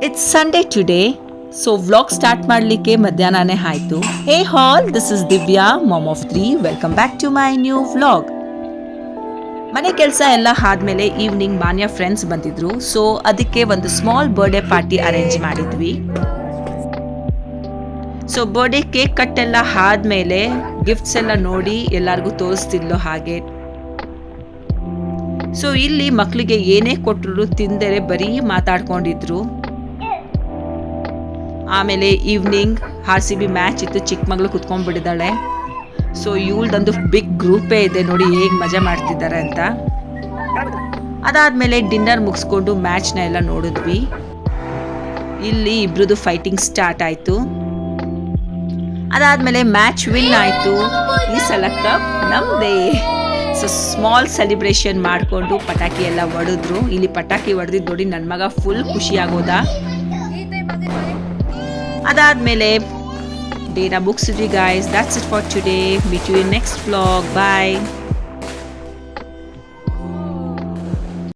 It's Sunday today so vlog start ಮಾಡಲಿಕ್ಕೆ ಮಧ್ಯಾಹ್ನನೇ ಆಯಿತು. Hey all, this is Divya, mom of 3. Welcome back to my new vlog. ಮನೆ ಕೆಲಸ ಎಲ್ಲ ಆದಮೇಲೆ ಈವ್ನಿಂಗ್ ಮಾನ್ಯ ಫ್ರೆಂಡ್ಸ್ ಬಂದಿದ್ರು. ಸೊ ಅದಕ್ಕೆ ಒಂದು ಸ್ಮಾಲ್ ಬರ್ಡೇ ಪಾರ್ಟಿ ಅರೇಂಜ್ ಮಾಡಿದ್ವಿ. ಸೊ ಬರ್ಡೇ ಕೇಕ್ ಕಟ್ ಎಲ್ಲ ಆದಮೇಲೆ ಗಿಫ್ಟ್ಸ್ ಎಲ್ಲ ನೋಡಿ ಎಲ್ಲರಿಗೂ ತೋರಿಸ್ತಿದ್ಲು ಹಾಗೆ. ಸೊ ಇಲ್ಲಿ ಮಕ್ಕಳಿಗೆ ಏನೇ ಕೊಟ್ಟರು ತಿಂದರೆ ಬರೀ ಮಾತಾಡ್ಕೊಂಡಿದ್ರು. ಆಮೇಲೆ ಈವ್ನಿಂಗ್ RCB ಮ್ಯಾಚ್ ಇತ್ತು, ಚಿಕ್ಕ ಮಗಳು ಕುತ್ಕೊಂಡ್ಬಿಟ್ಟಿದ್ದಾಳೆ. ಸೊ ಇವಳ್ದೊಂದು ಬಿಗ್ ಗ್ರೂಪೇ ಇದೆ ನೋಡಿ ಹೇಗೆ ಮಜಾ ಮಾಡ್ತಿದ್ದಾರೆ ಅಂತ. ಅದಾದಮೇಲೆ ಡಿನ್ನರ್ ಮುಗಿಸ್ಕೊಂಡು ಮ್ಯಾಚ್ನ ಎಲ್ಲ ನೋಡಿದ್ವಿ. ಇಲ್ಲಿ ಇಬ್ರದ್ದು ಫೈಟಿಂಗ್ ಸ್ಟಾರ್ಟ್ ಆಯಿತು. ಅದಾದಮೇಲೆ ಮ್ಯಾಚ್ ವಿನ್ ಆಯಿತು. ಈ ಸಲ ಕಪ್ ನಮ್ಮದೇ. ಸೊ ಸ್ಮಾಲ್ ಸೆಲಿಬ್ರೇಷನ್ ಮಾಡಿಕೊಂಡು ಪಟಾಕಿ ಎಲ್ಲ ಹೊಡೆದ್ರು. ಇಲ್ಲಿ ಪಟಾಕಿ ಹೊಡೆದಿದ್ದು ನೋಡಿ ನನ್ನ ಮಗ ಫುಲ್ ಖುಷಿ ಆಗೋದ. ಅದಾದಮೇಲೆ ಡೇನ ಮುಗಿಸಿದ್ವಿ guys. That's it for today. Meet you in next vlog. Bye.